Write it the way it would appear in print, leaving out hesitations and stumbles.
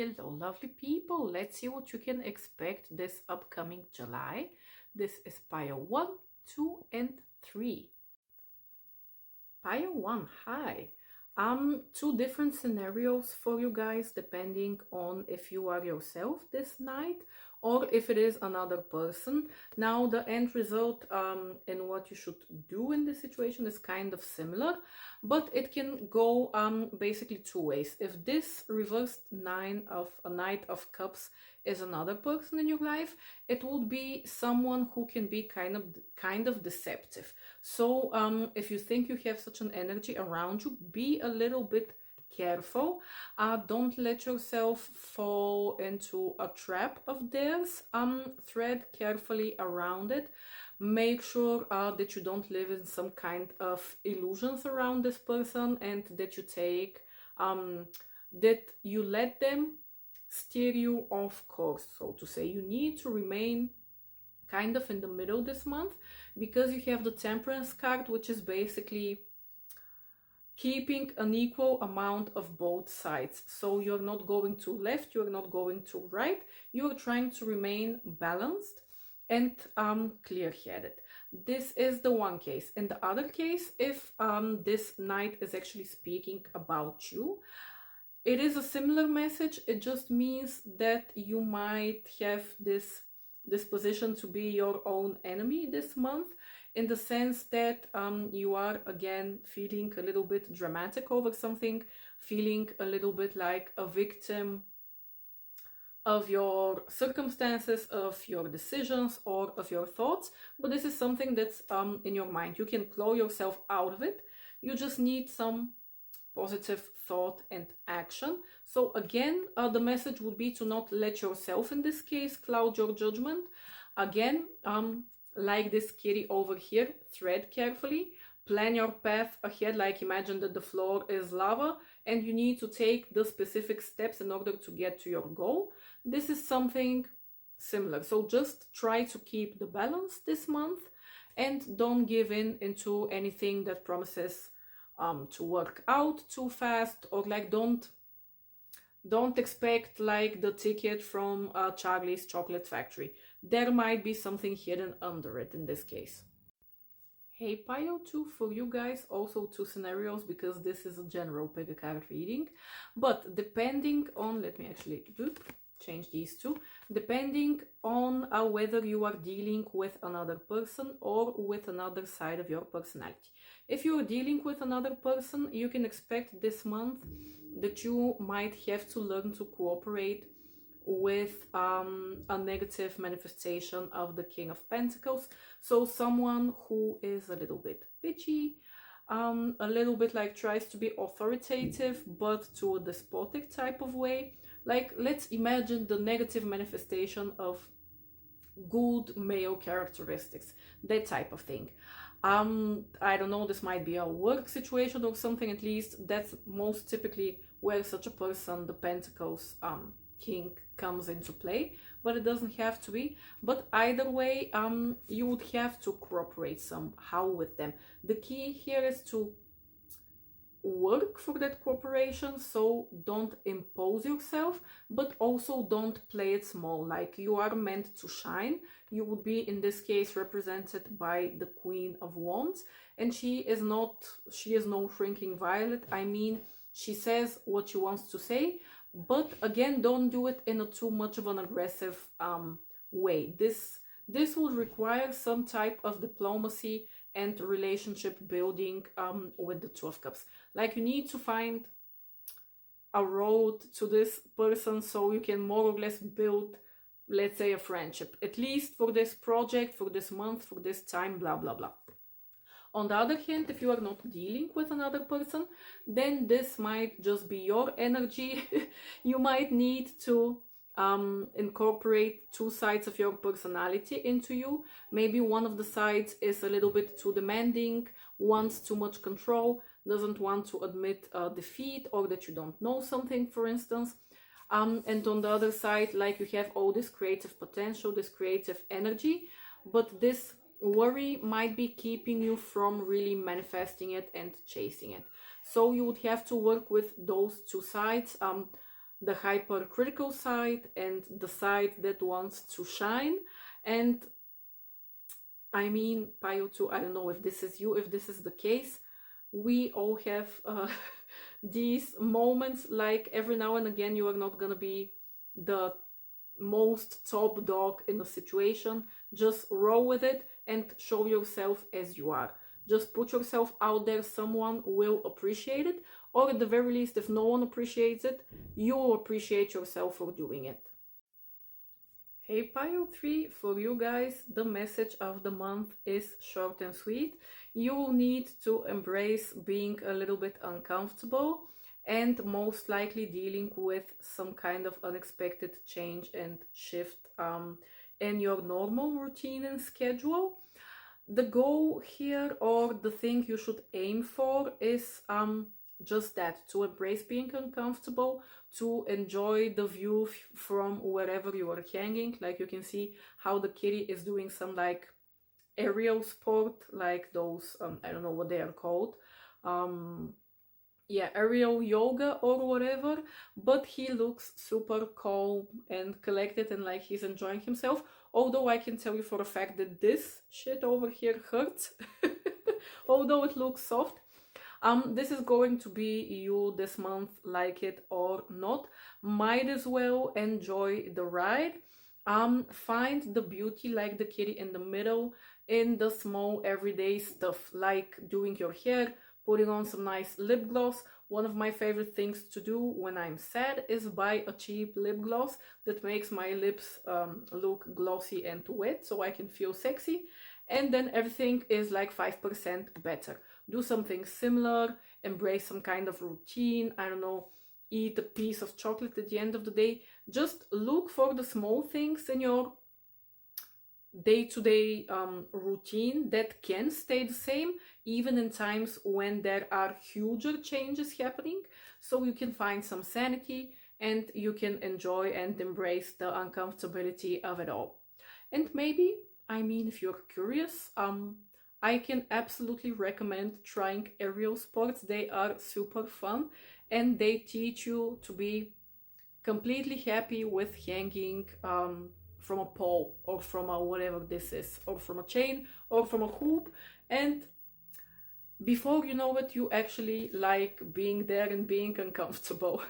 Hello, lovely people. Let's see what you can expect this upcoming July. This is Pile 1, 2, and 3. Pile 1, hi. Two different scenarios for you guys depending on if you are yourself this night or if it is another person. Now the end result and what you should do in this situation is kind of similar, but it can go basically two ways. If this reversed Knight of Cups is another person in your life, it would be someone who can be kind of deceptive. So if you think you have such an energy around you, be a little bit careful. Don't let yourself fall into a trap of theirs. Thread carefully around it. Make sure that you don't live in some kind of illusions around this person, and that you take that you let them steer you off course, so to say. You need to remain kind of in the middle this month, because you have the Temperance card, which is basically keeping an equal amount of both sides. So you're not going to left, you're not going to right, you're trying to remain balanced and clear-headed. This is the one case. In the other case, if this Knight is actually speaking about you, it is a similar message. It just means that you might have this disposition to be your own enemy this month, in the sense that you are again feeling a little bit dramatic over something, feeling a little bit like a victim of your circumstances, of your decisions, or of your thoughts. But this is something that's in your mind. You can claw yourself out of it. You just need some positive thought and action. So again, the message would be to not let yourself, in this case, cloud your judgment. Again, like this kitty over here, thread carefully, plan your path ahead, like imagine that the floor is lava and you need to take the specific steps in order to get to your goal. This is something similar. So just try to keep the balance this month and don't give in into anything that promises to work out too fast, or like don't expect like the ticket from Charlie's Chocolate Factory. There might be something hidden under it in this case. Hey, Pile 2, for you guys, also two scenarios, because this is a general pick a card reading. But depending on, let me actually change these two, depending on whether you are dealing with another person or with another side of your personality. If you are dealing with another person, you can expect this month that you might have to learn to cooperate with a negative manifestation of the King of Pentacles. So someone who is a little bit bitchy, a little bit like tries to be authoritative, but to a despotic type of way. Like, let's imagine the negative manifestation of good male characteristics, that type of thing. I don't know, this might be a work situation or something. At least that's most typically where such a person, the Pentacles King, comes into play, but it doesn't have to be. But either way, you would have to cooperate somehow with them. The key here is to work for that cooperation, so don't impose yourself, but also don't play it small. Like, you are meant to shine. You would be in this case represented by the Queen of Wands, and she is no shrinking violet. I mean, she says what she wants to say, but again, don't do it in a too much of an aggressive way. This would require some type of diplomacy and relationship building with the Two of Cups. Like, you need to find a road to this person so you can more or less build, let's say, a friendship, at least for this project, for this month, for this time, blah blah blah. On the other hand, if you are not dealing with another person, then this might just be your energy. You might need to incorporate two sides of your personality into you. Maybe one of the sides is a little bit too demanding, wants too much control, doesn't want to admit defeat, or that you don't know something, for instance. And on the other side, like, you have all this creative potential, this creative energy, but this worry might be keeping you from really manifesting it and chasing it. So you would have to work with those two sides. the hypercritical side and the side that wants to shine. And I mean, Pio 2, I don't know if this is you, if this is the case. We all have these moments, like every now and again you are not gonna be the most top dog in a situation. Just roll with it and show yourself as you are. Just put yourself out there, someone will appreciate it, or at the very least, if no one appreciates it, you will appreciate yourself for doing it. Hey Pile 3, for you guys, the message of the month is short and sweet. You will need to embrace being a little bit uncomfortable and most likely dealing with some kind of unexpected change and shift in your normal routine and schedule. The goal here, or the thing you should aim for, is just that, to embrace being uncomfortable, to enjoy the view from wherever you are hanging. Like you can see how the kitty is doing some like aerial sport, like those I don't know what they are called, yeah, aerial yoga or whatever, but he looks super calm and collected and like he's enjoying himself. Although I can tell you for a fact that this shit over here hurts although it looks soft. This is going to be you this month, like it or not. Might as well enjoy the ride. Find the beauty, like the kitty, in the middle, in the small everyday stuff, like doing your hair, putting on some nice lip gloss. One of my favorite things to do when I'm sad is buy a cheap lip gloss that makes my lips look glossy and wet so I can feel sexy, and then everything is like 5% better. Do something similar, embrace some kind of routine, I don't know, eat a piece of chocolate at the end of the day. Just look for the small things in your day-to-day routine that can stay the same even in times when there are huger changes happening, so you can find some sanity and you can enjoy and embrace the uncomfortability of it all. And maybe, I mean, if you're curious, I can absolutely recommend trying aerial sports. They are super fun and they teach you to be completely happy with hanging from a pole or from a whatever this is, or from a chain or from a hoop, and before you know it, you actually like being there and being uncomfortable.